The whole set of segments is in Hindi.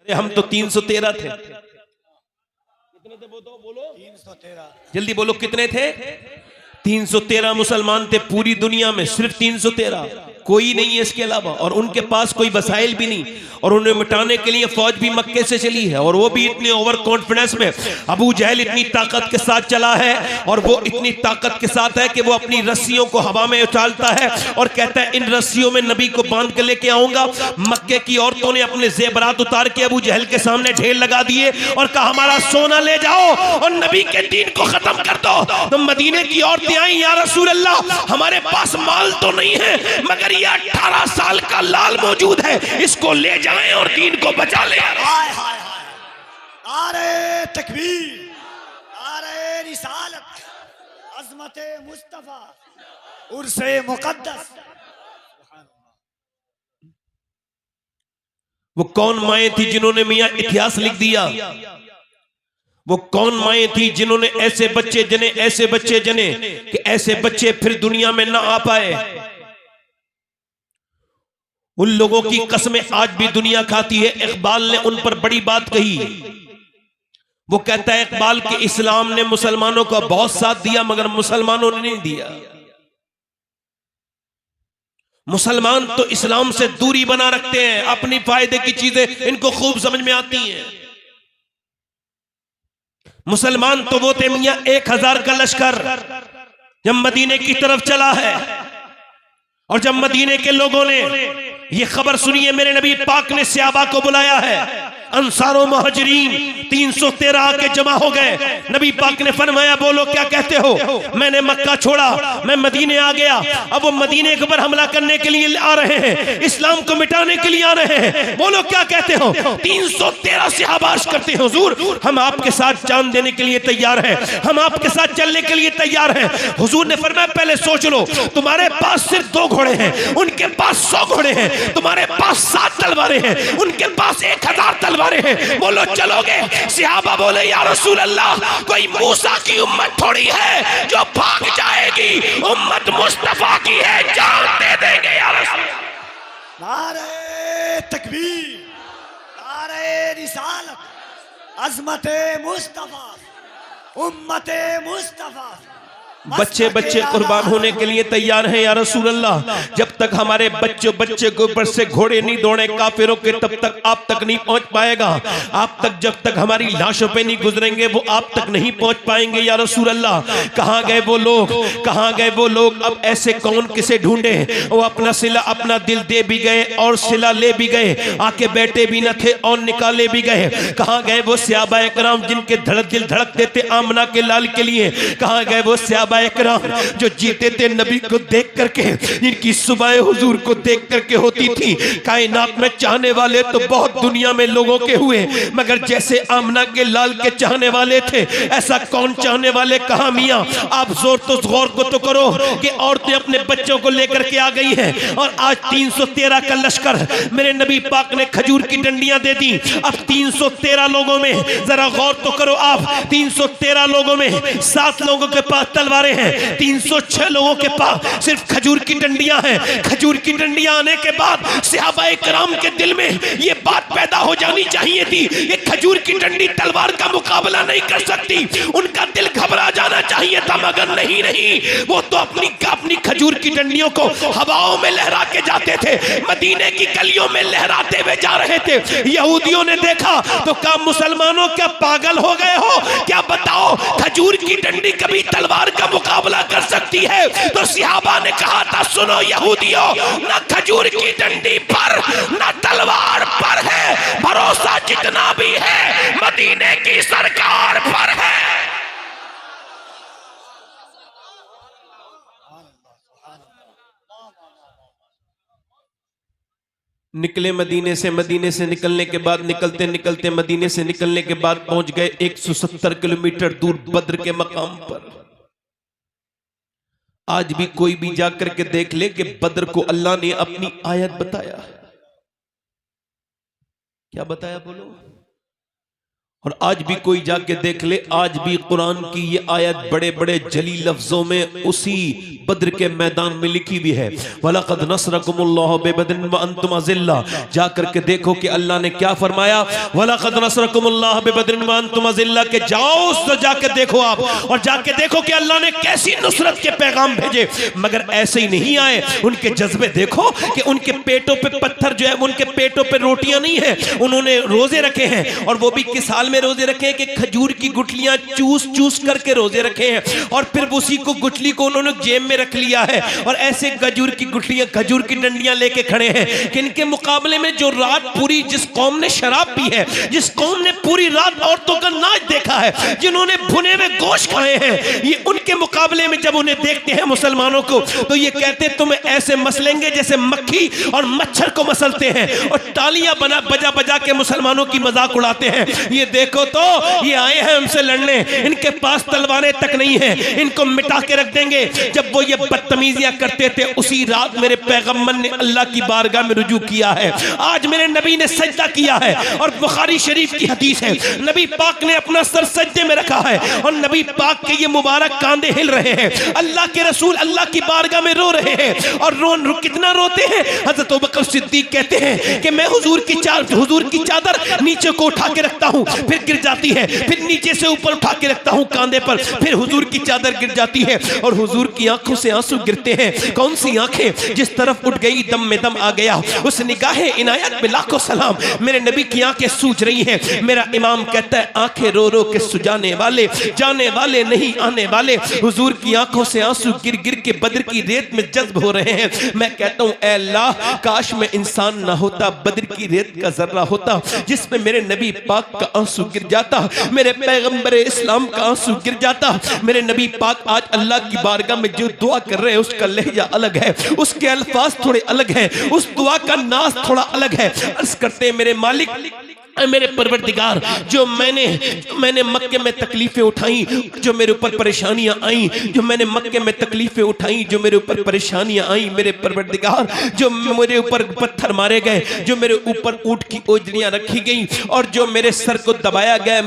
हम तो 313 थे। कितने थे बोलो 313, जल्दी बोलो कितने थे? 313 मुसलमान थे पूरी दुनिया में, सिर्फ 313, कोई नहीं है इसके अलावा। और उनके पास कोई वसाइल भी नहीं, और उन्हें मिटाने के लिए फौज भी मक्के से चली है, और वो भी इतने ओवर कॉन्फिडेंस में। अबू जहल इतनी ताकत के साथ चला है, और वो इतनी ताकत के साथ है कि वो अपनी रस्सियों को हवा में उछालता है और कहता है इन रस्सियों में नबी को बांध के लेके आऊंगा। मक्के की औरतों ने अपने जेबरात उतार के अबू जहल के सामने ढेर लगा दिए और कहा हमारा सोना ले जाओ और नबी के दीन को खत्म कर दो। तो मदीने की औरतें आई, या रसूल अल्लाह हमारे पास माल तो नहीं है, मगर ये 18 साल का लाल मौजूद है, इसको ले जाएं और दीन को बचा ले। हाय हाय हाय, नारे तकबीर, नारे रिसालत, अज़मते मुस्तफा, उर्से मुक़द्दस। वो कौन माएँ थी जिन्होंने मियां इतिहास लिख दिया? वो कौन माएँ थी जिन्होंने ऐसे बच्चे जने, ऐसे बच्चे जने कि ऐसे बच्चे फिर दुनिया में ना आ पाए? उन लोगों की कसमें आज भी दुनिया खाती है। इकबाल ने उन पर बड़ी बात कही। वो कहता है इकबाल के इस्लाम ने मुसलमानों का बहुत साथ दिया, मगर मुसलमानों ने नहीं दिया। मुसलमान तो इस्लाम से दूरी बना रखते हैं, अपनी फायदे की चीजें इनको खूब समझ में आती हैं। मुसलमान तो वो थे मियां 1000 का लश्कर जब मदीने की तरफ चला है, और जब मदीने के लोगों ने ये खबर सुनी है मेरे नबी पाक ने सहाबा को बुलाया है, अंसार और मुहाजिरीन 313 आके जमा हो गए। नबी पाक ने फरमाया बोलो क्या कहते हो? मैंने मक्का छोड़ा, मैं मदीने आ गया। अब वो मदीने के ऊपर हमला करने के लिए आ रहे हैं, इस्लाम को मिटाने के लिए आ रहे हैं, बोलो क्या कहते हो? 313 सहाबाश करते हैं हुजूर हम आपके साथ जान देने के लिए तैयार हैं, हम आपके साथ चलने के लिए तैयार हैं। हुजूर ने फरमाया पहले सोच लो, तुम्हारे पास सिर्फ 2 घोड़े हैं, उनके पास 100 घोड़े हैं, तुम्हारे पास 7 तलवारें हैं, उनके पास 1000 तलवारें हैं, बोलो चलोगे? सहाबा बोले या रसूल अल्लाह कोई मूसा की उम्मत थोड़ी है जो भाग जाएगी, उम्मत मुस्तफा की है, जान दे देंगे या रसूल। नारे तकबीर, नारे रिसालत, अज़मते मुस्तफा, उम्मते मुस्तफा। बच्चे बच्चे कुर्बान होने के लिए तैयार हैं या रसूल अल्लाह। जब तक हमारे बच्चे बच्चे के ऊपर से घोड़े नहीं दौड़े काफिरों के, तब तक आप तक नहीं पहुंच पाएगा। आप तक जब तक हमारी लाशों पे नहीं गुजरेंगे वो आप तक नहीं पहुंच पाएंगे या रसूल अल्लाह। कहां गए वो लोग, कहां गए वो लोग? अब ऐसे कौन किसे ढूंढे? वो अपना सिला अपना दिल दे भी गए और सिला ले भी गए, आके बैठे भी न थे और निकाले भी गए। कहां गए वो सहाबा इकराम जिनके दिल धड़कते थे आमना के लाल के लिए? कहां गए वो सहाबा इकराम जो जीते थे नबी को देख करके, जिनकी सुबह हुजूर को देख करके होती थी? कायनात में चाहने वाले तो बहुत दुनिया में लोगों के हुए, मगर जैसे आमना के लाल के चाहने वाले थे ऐसा कौन चाहने वाले कहां मियां? आप गौर को तो करो कि औरतें अपने बच्चों को लेकर के आ गई हैं, और आज 313 का लश्कर मेरे नबी पाक ने खजूर की डंडियां दे दी। अब 313 लोगों में जरा गौर तो करो आप, 313 लोगों में 7 लोगों के पास तलवारें हैं, 306 लोगों के पास सिर्फ खजूर की डंडियां हैं। खजूर की डंडियां आने के बाद सहाबा इकराम के दिल में ये बात पैदा हो जानी चाहिए थी, ये खजूर की डंडी तलवार का मुकाबला नहीं कर सकती। उनका दिल घबरा जाना चाहिए था, मगर नहीं, वो तो अपनी खजूर की डंडियों को हवाओं में लहरा के जाते थे, मदीने की गलियों में लहराते हुए जा रहे थे। यहूदियों ने देखा तो कहा मुसलमानों क्या पागल हो गए हो क्या? बताओ खजूर की डंडी कभी तलवार का मुकाबला कर सकती है? तो सहाबा ने कहा था सुनो यहूदियों, न खजूर की डंडी पर न तलवार पर है, भरोसा जितना भी है मदीने की सरकार पर है। निकले मदीने से निकलने के बाद निकलते मदीने से निकलने के बाद पहुंच गए 170 किलोमीटर दूर बद्र के मकाम पर। आज भी कोई भी जाकर के देख ले कि बद्र को अल्लाह ने अपनी आयत बताया। क्या बताया बोलो? और आज भी कोई जाके देख ले, आज भी कुरान की ये आयत बड़े बड़े जली लफ्जों में उसी बद्र के मैदान में लिखी भी है, वलक़द नसरकुमुल्लाहु बिबदरिन व अंतुम अज़िल्ला। जा करके देखो कि अल्लाह ने क्या फरमाया, वलक़द नसरकुमुल्लाहु बिबदरिन व अंतुम अज़िल्ला, के जाओ तो जाके देखो आप, और जाके देखो कि अल्लाह ने कैसी नुसरत के पैगाम भेजे। मगर ऐसे ही नहीं आए, उनके जज्बे देखो कि उनके पेटों पे पत्थर जो है, उनके पेटों पे रोटियां नहीं है, उन्होंने रोजे रखे हैं, और वो भी किस हाल में रोजे रखे हैं कि खजूर की गुठलियां चूस चूस करके रोजे रखे हैं, और फिर उसी को गुठली को उन्होंने जेब में रख लिया है, और ऐसे खजूर की गुठलियां, खजूर की डंडियां लेके खड़े हैं कि इनके मुकाबले में जो रात पूरी जिस कौम ने शराब पी है, जिस कौम ने पूरी रात औरतों का नाच देखा है, जिन्होंने भुने हुए गोश्त खाए हैं, ये उनके मुकाबले में जब उन्हें देखते हैं मुसलमानों को, तो ये कहते तुम्हें ऐसे मसलेंगे जैसे मक्खी और मच्छर को मसलते हैं, और तालियां बजा बजा के मुसलमानों की मजाक उड़ाते हैं। ये देखो तो ये आए हैं हमसे लड़ने, इनके पास तलवारें तक नहीं है, इनको मिटा के रख देंगे। जब वो ये बदतमीजियां करते थे, उसी रात मेरे पैगंबर ने अल्लाह की बारगाह में रुजू किया है। आज मेरे नबी ने सजदा किया है, और बुखारी शरीफ की हदीस है, नबी पाक ने अपना सर सजदे में रखा है, और नबी पाक के ये मुबारक कांधे हिल रहे हैं। अल्लाह के रसूल अल्लाह की बारगाह में रो रहे हैं, और कितना रोते हैं। हजरत अबू बकर सिद्दीक कहते हैं कि मैं हुजूर की चादर नीचे को उठा के रखता हूं, फिर गिर जाती है, फिर नीचे से ऊपर उठा के रखता हूं कांधे पर, फिर हुजूर की चादर गिर जाती है, और हुजूर की आंखों से आंसू गिरते हैं। कौन सी आंखें, जिस तरफ उठ गई दम में दम आ गया, उस निगाहे इनायत पे लाखों सलाम। मेरे नबी की आंखें सूज रही हैं। मेरा इमाम कहता है आंखें रो रो के सुजाने वाले, जाने वाले नहीं आने वाले। हुजूर की आंखों से आंसू गिर गिर के बद्र की रेत में जज्ब हो रहे हैं। मैं कहता हूं ऐ अल्लाह, काश मैं इंसान ना होता, बद्र की रेत का जर्रा होता जिसमें मेरे नबी पाक का आंसू गिर जाता, मेरे पैगंबर इस्लाम का आंसू गिर जाता। मेरे नबी पाक आज अल्लाह की बारगाह में जो दुआ कर रहे हैं, उसका लहजा अलग है, उसके अल्फाज थोड़े अलग हैं, उस दुआ का नाज थोड़ा अलग है। अर्ज करते हैं मेरे मालिक, मेरे परवरदिगार, जो मैंने मक्के में तकलीफें उठाई, जो मेरे ऊपर परेशानियां आई, जो मैंने मक्के में तकलीफें उठाई, जो मेरे ऊपर परेशानियां आई, मेरे परवरदिगार, जो मेरे ऊपर पत्थर मारे गए, जो मेरे ऊपर ऊंट की ओजड़ियां रखी गई, और जो मेरे सर को दबाया गया,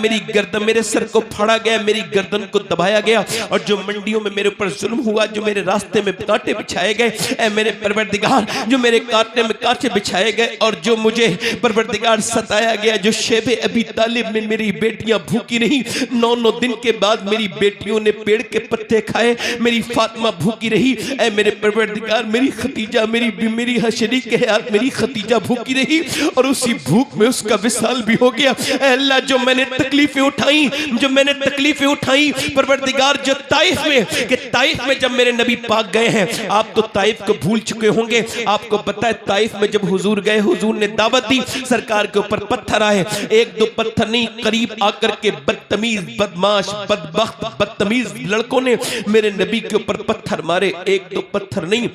मेरे सर को फाड़ा गया, मेरी गर्दन को दबाया गया, और जो मंडियों में मेरे ऊपर जुल्म हुआ, जो मेरे रास्ते में कांटे बिछाए गए, ऐ मेरे परवरदिगार, जो मेरे कांटे में कांटे बिछाए गए, और जो मुझे परवरदिगार सताया गया, जो शेबे अबी तालिब में मेरी बेटियां भूखी रही, 9 दिन के बाद मेरी बेटियों ने पेड़ के पत्ते खाए, मेरी फातिमा भूखी रही। ऐ मेरे परवरदिगार, मेरी खतीजा, मेरी शरीक हयात मेरी खतीजा भूखी रही, और उसी भूख में उसका विसाल भी हो गया। ऐ अल्लाह, जो मैंने तकलीफें उठाई परवरदिगार, जो ताइफ में जब मेरे नबी पाक गए हैं, आप तो ताइफ को भूल चुके होंगे। आपको पता है ताइफ में जब हुजूर गए, हुजूर ने दावत दी, सरकार के ऊपर पत्थर आए, 1-2 पत्थर नहीं, करीब आकर के बदतमीज, बदमाश, बदबख्त, बदतमीज लड़कों ने मेरे नबी के ऊपर पत्थर मारे। 1-2 पत्थर नहीं,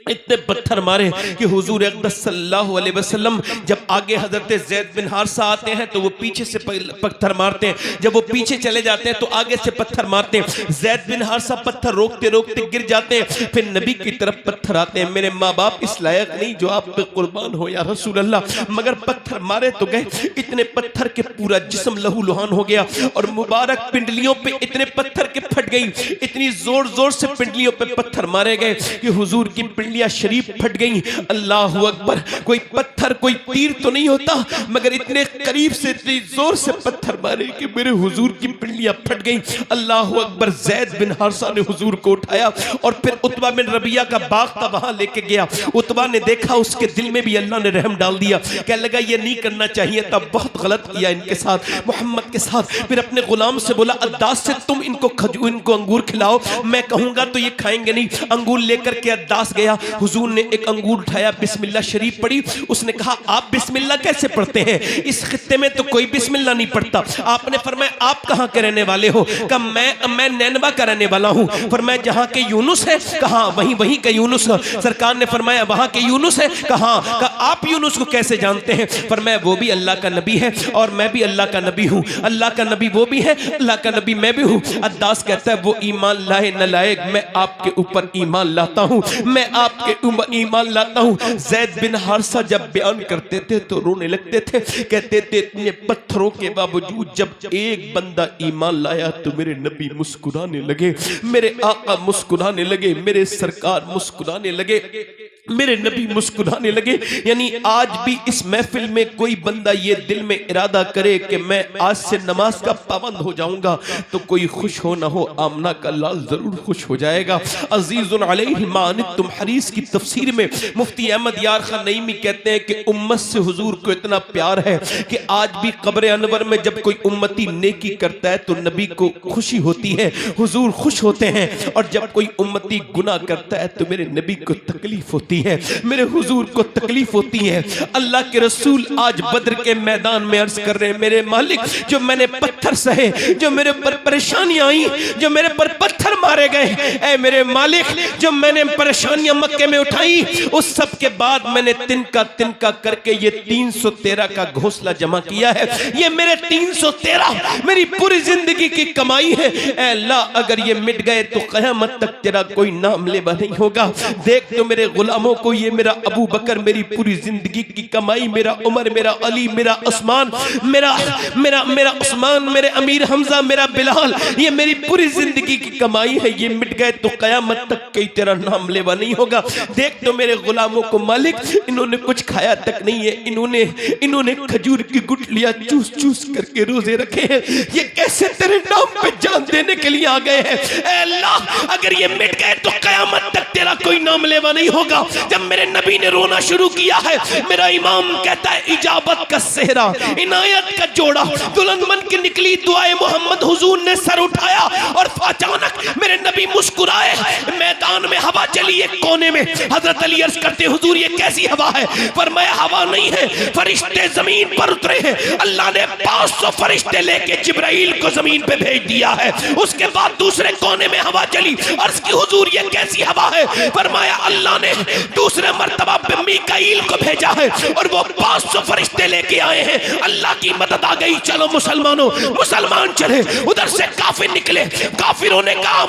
इतने पत्थर मारे कि हुजूर अक़दस सल्लल्लाहु अलैहि वसल्लम जब आगे हजरत ज़ैद बिन हारिसा आते हैं तो वो पीछे से पत्थर मारते हैं, जब वो पीछे चले जाते हैं तो आगे से पत्थर मारते हैं। ज़ैद बिन हारिसा पत्थर रोकते रोकते गिर जाते हैं, फिर नबी की तरफ पत्थर आते हैं। मेरे माँ बाप इस लायक नहीं जो आप पे कुर्बान हो या रसूल अल्लाह, मगर पत्थर मारे तो गए, इतने पत्थर के पूरा जिस्म लहू लुहान हो गया, और मुबारक पिंडलियों पे इतने पत्थर के फट गई, इतनी जोर जोर से पिंडलियों पे पत्थर मारे गए कि हुजूर की पिंडलियां शरीफ फट गई। अल्लाह अकबर, कोई पत्थर, कोई तीर तो नहीं होता, मगर इतने करीब से, इतनी जोर से पत्थर मारे कि मेरे हुजूर की पिंडलियां फट गई। अल्लाह अकबर, ज़ैद बिन हारिसा ने हुजूर को उठाया, और फिर उतबा बिन रबिया का बाग था, वहां लेके गया। उतबा ने देखा, उसके दिल में भी अल्लाह ने रहम डाल दिया, कहने लगा ये नहीं करना चाहिए था, बहुत गलत किया इनके साथ, मोहम्मद के साथ। फिर अपने गुलाम से बोला, अद्दास से तुम इनको अंगूर खिलाओ, मैं कहूंगा तो ये खाएंगे नहीं। अंगूर लेकर के अद्दास गया, हुजूर ने एक अंगूर उठाया, बिस्मिल्लाह शरीफ पढ़ी। उसने कहा आप बिस्मिल्लाह कैसे पढ़ते हैं, इस खित्ते में तो कोई बिस्मिल्लाह नहीं पढ़ता। आपने फरमाया आप कहां के रहने वाले हो? कहा मैं नैनवा का रहने वाला हूं। फरमाया जहां के यूनुस है? कहा वहीं के यूनुस। सरकार ने फरमाया वहां के यूनुस है? कहा आप यूनुस को कैसे जानते हैं? फरमाया वो भी अल्लाह का नबी है और मैं भी अल्लाह का नबी हूँ, अल्लाह का नबी वो भी है, अल्लाह का नबी मैं भी हूँ। अद्दास कहता है वो ईमान लाए न लाए, मैं आपके ऊपर ईमान लाता हूँ, मैं आपके ऊपर ईमान लाता हूँ। ज़ैद बिन हारिसा जब बयान करते थे तो रोने लगते थे, कहते थे इतने पत्थरों के बावजूद जब एक बंदा ईमान लाया तो मेरे नबी मुस्कुराने लगे, मेरे आका मुस्कुराने लगे, मेरे सरकार मुस्कुराने लगे, मेरे नबी मुस्कुराने लगे। यानी आज भी इस महफिल में कोई बंदा ये दिल में इरादा करे कि मैं आज से नमाज का पाबंद हो जाऊंगा, तो कोई खुश हो ना हो, आमना का लाल जरूर खुश हो जाएगा। अजीजुन अलैहि मा अनित्तुम हदीस की तफसीर में मुफ्ती अहमद यार खान नईमी कहते हैं कि उम्मत से हुजूर को इतना प्यार है कि आज भी कब्र अनवर में जब कोई उम्मती नेकी करता है तो नबी को खुशी होती है, हुजूर खुश होते हैं, और जब कोई उम्मती गुनाह करता है तो मेरे नबी को तकलीफ होती है, मेरे हुजूर को तकलीफ होती है। अल्लाह के रसूल आज बद्र के मैदान में अर्ज कर रहे हैं, मेरे मालिक जो मैंने पत्थर सहे, जो मेरे पर परेशानियां आई, जो मेरे पर पत्थर मारे गए, ऐ मेरे मालिक जो मैंने परेशानियां मक्के में उठाई, उस सब के बाद मैंने तिनका तिनका करके ये 313 का घोंसला जमा किया है, ये मेरे 313 मेरी पूरी जिंदगी की कमाई है। ऐ अल्लाह अगर ये मिट गए तो क़यामत तक तेरा कोई नाम लेवा नहीं होगा। देख तो मेरे गुलामों को, ये मेरा अबू बकर मेरी पूरी जिंदगी की कमाई, मेरा उमर, मेरा अली, मेरा उस्मान, मेरा उस्मान, मेरे अमीर हमजा, मेरा बिलाल, ये मेरी पूरी जिंदगी की कमाई है, ये मिट गए तो कयामत तक कई तेरा नाम लेवा नहीं होगा। देख तो मेरे गुलामों को मालिक, इन्होंने कुछ खाया तक नहीं है, इन्होंने खजूर की गुठलियां चूस चूस करके रोजे रखे हैं, ये कैसे तेरे नाम पे जान देने के लिए आ गए हैं। ऐ अल्लाह अगर ये मिट गए तो कयामत तक तेरा कोई नाम लेवा नहीं होगा। जब मेरे नबी ने रोना शुरू किया है, मेरा इमाम कहता है इजाबत का सेहरा, इनायत का जोड़ा, दुल्हन बन के निकली दुआए मोहम्मद, हुजूर ने सर उठाया और अचानक मेरे नबी मुस्कुराए। मैदान में हवा चली एक कोने में, हजरत अली अर्ज करते हुजूर ये कैसी हवा है? फरमाया हवा नहीं है, फरिश्ते जमीन पर उतरे हैं, अल्लाह ने 500 फरिश्ते लेके जिब्राइल को जमीन पे भेज दिया है। उसके बाद दूसरे कोने में हवा चली, अर्ज की हुजूर ये कैसी हवा है? फरमाया अल्लाह ने दूसरे मर्तबा पे मीकाईल को भेजा है और वो 500 फरिश्ते लेके आए हैं, अल्लाह की मदद आ गई। चलो मुसलमानों, मुसलमान चले। उधर से काफिर निकले, काफिरों ने कहा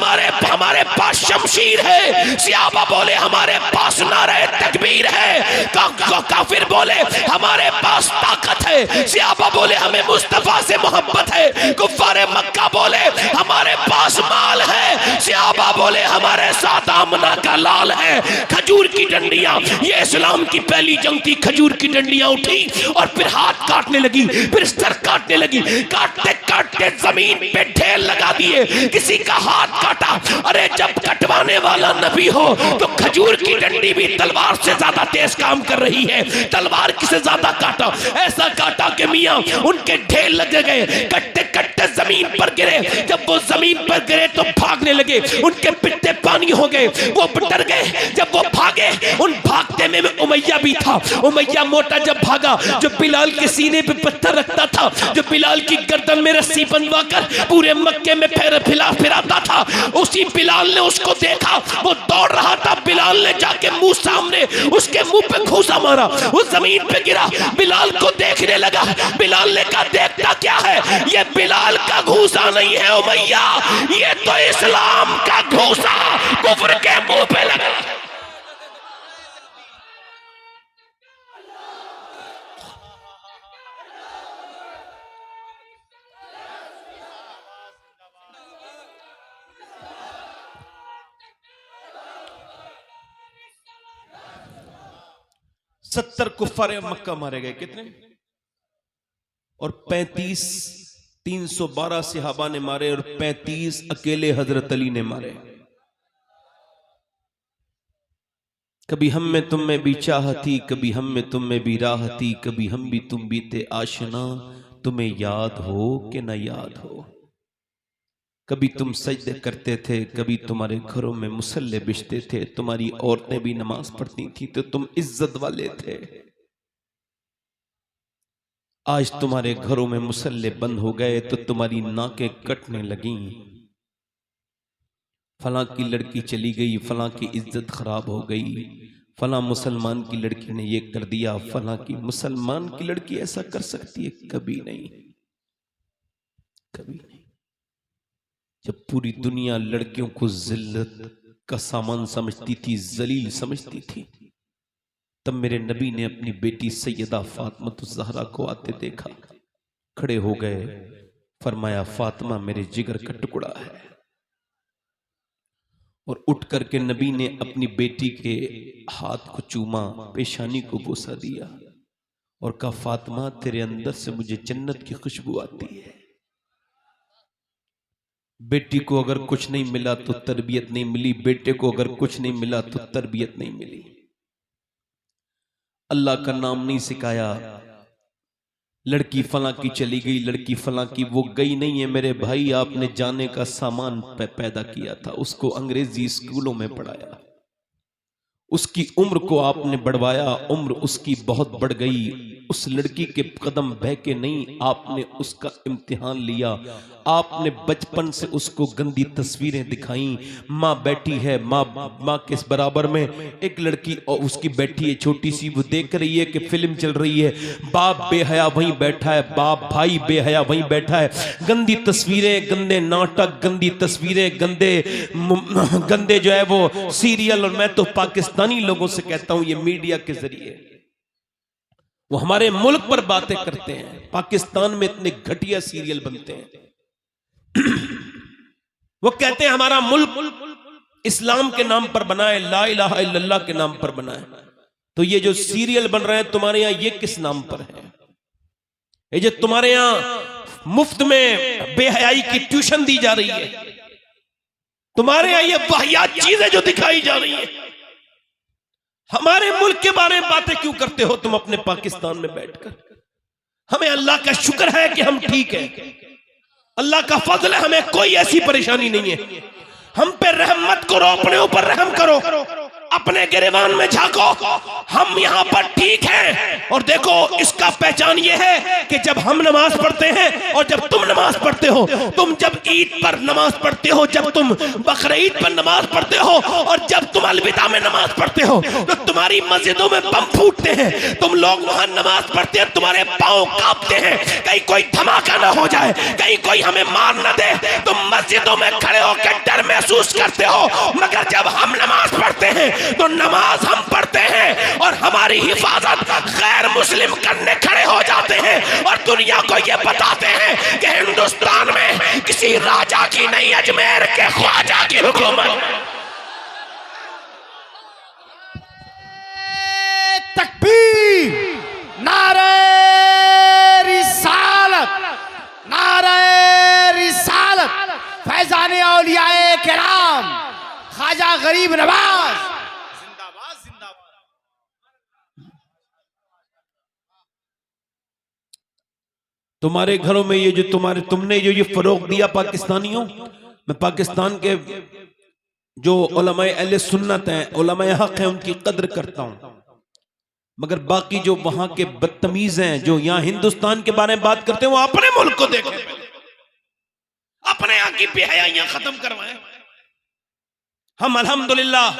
हमारे पास शमशीर है, सियाबा बोले हमारे पास नारे तकबीर है, काफिर बोले हमारे पास ताकत है, सियाबा बोले हमें मुस्तफा से मोहब्बत है, कुफ्फारे मक्का बोले हमारे पास माल है, सियाबा बोले हमारे साथ आमना का लाल है। खजूर की डंडियां, ये इस्लाम की पहली जंग थी, खजूर की डंडियां उठी और फिर हाथ काटने लगी, फिर सर काटने लगी, काटते काटते जमीन पे ढेर लगा दिए, किसी का हाथ काटा। अरे जब कटवाने वाला नबी हो तो खजूर की डंडी भी तलवार से ज्यादा तेज काम कर रही है, तलवार किसे ज्यादा काटा, ऐसा काटा कि मियां उनके ढेर लग गए, कट्टे कट्टे जमीन पर गिरे। जब वो जमीन पर गिरे तो भागने लगे, उनके पिट्टे पानी हो गए, वो डर गए। जब वो भागे, उन भागते में उमैया भी था। उमैया मोटा जब भागा, जो बिलाल के सीने पे पत्थर रखता था, जो बिलाल की गर्दन में रस्सी बंधवा कर पूरे मक्के में फिराता था, उसी बिलाल ने उसको देखा, वो दौड़ रहा था, बिलाल ने जाके मुंह सामने उसके मुंह पे घूंसा मारा, उस जमीन पे गिरा। बिलाल को देखने लगा, बिलाल ने कहा देखता क्या है? ये बिलाल का घूंसा नहीं है उमैया, ये तो इस्लाम का घूंसा कुफ्र के मुंह पे लगा। सत्तर कुफ्फारे मक्का मारे गए, कितने? और 35 312 सहाबा ने मारे और 35 अकेले हजरत अली ने मारे। कभी हम में तुम में भी चाह थी, कभी हम में तुम में भी राह थी, कभी हम भी तुम भी थे आशना, तुम्हें याद हो कि न याद हो। कभी तुम सजदे करते थे, कभी तुम्हारे घरों में मुसल्ले बिछते थे, तुम्हारी औरतें भी नमाज पढ़ती थी तो तुम इज्जत वाले थे। आज तुम्हारे घरों में मुसल्ले बंद हो गए तो तुम्हारी नाकें कटने लगी। फलां की लड़की चली गई, फलां की इज्जत खराब हो गई, फला मुसलमान की लड़की ने ये कर दिया, फला की मुसलमान की लड़की ऐसा कर सकती है? कभी नहीं, कभी नहीं। जब पूरी दुनिया लड़कियों को जिल्लत का सामान समझती थी, जलील समझती थी, तब मेरे नबी ने अपनी बेटी सैयदा फातिमा ज़हरा को आते देखा, खड़े हो गए, फरमाया फातिमा मेरे जिगर का टुकड़ा है। और उठ करके नबी ने अपनी बेटी के हाथ को चूमा, पेशानी को बोसा दिया और कहा फातिमा तेरे अंदर से मुझे जन्नत की खुशबू आती है। बेटी को अगर कुछ नहीं मिला तो तरबियत नहीं मिली, बेटे को अगर कुछ नहीं मिला तो तरबियत नहीं मिली। अल्लाह का नाम नहीं सिखाया, लड़की फला की चली गई, लड़की फला की, वो गई नहीं है मेरे भाई, आपने जाने का सामान पैदा किया था, उसको अंग्रेजी स्कूलों में पढ़ाया, उसकी उम्र को आपने बढ़वाया, उम्र उसकी बहुत बढ़ गई, उस लड़की के कदम बह के नहीं, आपने उसका इम्तिहान लिया, आपने बचपन से उसको गंदी तस्वीरें दिखाई। माँ बैठी है, माँ के बराबर में एक लड़की और उसकी बैठी है छोटी सी, वो देख रही है कि फिल्म चल रही है, बाप बेहया वहीं बैठा है, बाप भाई बेहया वहीं बैठा है, गंदी तस्वीरें, गंदे नाटक, गंदी तस्वीरें, गंदे जो है वो सीरियल। और मैं तो पाकिस्तानी लोगों से कहता हूं, ये मीडिया के जरिए वो हमारे मुल्क पर बातें करते हैं। पाकिस्तान में इतने घटिया सीरियल बनते हैं, वो कहते हैं हमारा मुल्क इस्लाम के नाम पर बना है, ला इलाहा इल्लल्लाह के नाम पर बना है। तो ये जो सीरियल बन रहे हैं तुम्हारे यहां, ये किस नाम पर है? ये जो तुम्हारे यहां मुफ्त में बेहयाई की ट्यूशन दी जा रही है, तुम्हारे यहां ये वाहियात चीजें जो दिखाई जा रही है, हमारे मुल्क के बारे में बातें क्यों करते हो तुम अपने पाकिस्तान में बैठकर? हमें अल्लाह का शुक्र है कि हम ठीक है, अल्लाह का फजल है, हमें कोई ऐसी परेशानी नहीं है। हम पे रहम मत करो, अपने ऊपर रहम करो, अपने गिरेबान में झांको, हम यहाँ पर ठीक हैं। और देखो इसका पहचान ये है कि जब हम नमाज पढ़ते हैं और जब तुम नमाज पढ़ते हो, तुम जब ईद पर नमाज पढ़ते हो, जब तुम बकरीद पर नमाज पढ़ते हो और जब तुम अलविदा में नमाज पढ़ते हो, तो तुम्हारी मस्जिदों में बम फूटते हैं, तुम लोग वहां नमाज पढ़ते हैं, तुम्हारे पांव कांपते हैं, कहीं कोई धमाका ना हो जाए, कहीं कोई हमें मार ना दे, तुम मस्जिदों में खड़े होकर डर महसूस करते हो। मगर जब हम नमाज पढ़ते हैं तो नमाज हम पढ़ते हैं और हमारी हिफाजत गैर मुस्लिम करने खड़े हो जाते हैं और दुनिया को ये बताते हैं कि हिंदुस्तान में किसी राजा की नहीं, अजमेर के ख्वाजा की हुकूमत। तकबीर, नारे रिसालत, नारे रिसालत, फैजाने औलियाए किराम, ख्वाजा गरीब नवाज जिंदाबाद, जिंदाबाद। तुम्हारे घरों में ये जो तुमने जो ये फरोग दिया पाकिस्तानियों, मैं पाकिस्तान के जो उलमाए अहले सुन्नत हैं, उलमाए हक हैं, उनकी कद्र करता हूं, मगर बाकी जो वहां के बदतमीज हैं, जो यहां हिंदुस्तान के बारे में बात करते हैं, वो अपने मुल्क को देखें, अपने यहाँ की बेहयाइयां खत्म करवाएं। हम अल्हम्दुलिल्लाह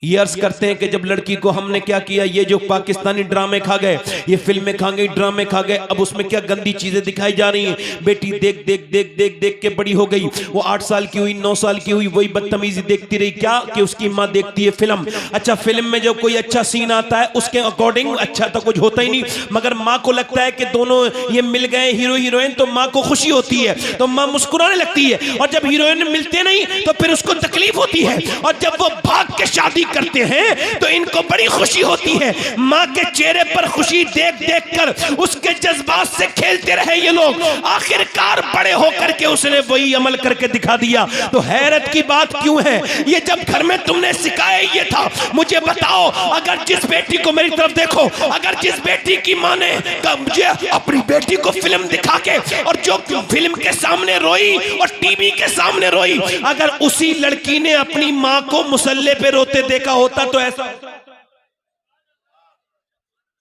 ये अर्ज करते हैं कि जब लड़की को हमने क्या किया, ये जो पाकिस्तानी ड्रामे खा गए, ये फिल्में खा गई, ड्रामे खा गए, अब उसमें क्या गंदी चीजें दिखाई जा रही हैं। बेटी देख देख देख देख देख के बड़ी हो गई, वो 8 साल की हुई, 9 साल की हुई, वही बदतमीजी देखती रही, क्या कि उसकी माँ देखती है फिल्म। अच्छा, फिल्म में जब कोई अच्छा सीन आता है उसके अकॉर्डिंग अच्छा तो कुछ होता ही नहीं, मगर माँ को लगता है कि दोनों ये मिल गए हीरो हीरोइन, तो माँ को खुशी होती है, तो माँ मुस्कुराने लगती है, और जब हीरोइन मिलते नहीं तो फिर उसको तकलीफ होती है, और जब वो भाग के शादी करते हैं तो इनको बड़ी खुशी होती है। मां के चेहरे पर खुशी देख देख कर उसके जज्बात से खेलते रहे ये लोग, आखिरकार बड़े होकर के उसने वही अमल करके दिखा दिया। तो हैरत की बात क्यों है, ये जब घर में तुमने सिखाया ये था, मुझे बताओ, अगर जिस बेटी को, मेरी तरफ देखो, अगर जिस बेटी की मां ने मुझे अपनी बेटी को फिल्म दिखा के और जो फिल्म के सामने रोई और टीवी के सामने रोई, अगर उसी लड़की ने अपनी मां को मुसल्ले पे रोते देखा होता तो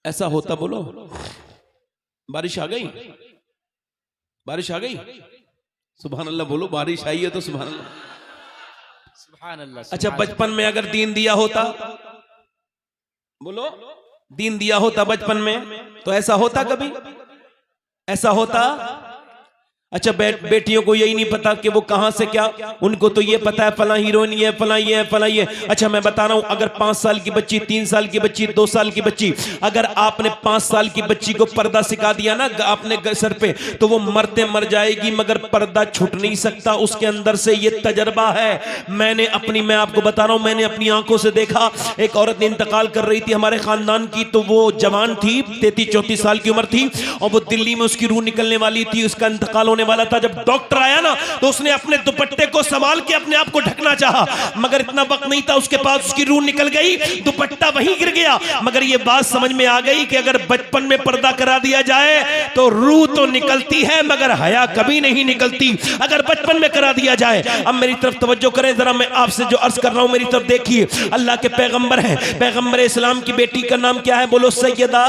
ऐसा होता। बोलो, बारिश आ गई, बारिश आ गई, सुभान अल्लाह बोलो, बारिश आई है तो सुभान अल्लाह, सुभान अल्लाह। अच्छा, बचपन में अगर दीन दिया होता बोलो, दीन दिया होता बचपन में तो ऐसा होता कभी? ऐसा होता? अच्छा, बेटियों को यही नहीं पता कि वो कहां से क्या, उनको तो ये पता है फला हीरोइन ये, फला ये है, फला ये। अच्छा, मैं बता रहा हूं, अगर 5 साल की बच्ची, 3 साल की बच्ची, 2 साल की बच्ची, अगर आपने 5 साल की बच्ची को पर्दा सिखा दिया ना अपने सर पे, तो वो मरते मर जाएगी, मगर पर्दा छूट नहीं सकता उसके अंदर से। ये तजर्बा है। मैं आपको बता रहा हूं, मैंने अपनी आंखों से देखा। एक औरत इंतकाल कर रही थी हमारे खानदान की, तो वो जवान थी, 33-34 साल की उम्र थी, और वो दिल्ली में उसकी रूह निकलने वाली थी, उसका इंतकाल होने वाला था। जब डॉक्टर आया ना, तो उसने अपने दुपट्टे को संभाल के अपने आप को ढकना चाहा, मगर इतना वक्त नहीं था उसके पास, उसकी रूह निकल गई, दुपट्टा वहीं गिर गया। मगर ये बात समझ में आ गई कि अगर बचपन में पर्दा करा दिया जाए तो रूह तो निकलती है, मगर हया कभी नहीं निकलती अगर बचपन में करा दिया जाए। अब मेरी तरफ तवज्जो करें जरा, मैं आपसे जो अर्ज कर रहा हूं मेरी तरफ देखिए। अल्लाह के पैगंबर हैं, पैगंबर इस्लाम की बेटी का नाम क्या है? बोलो, सैयदा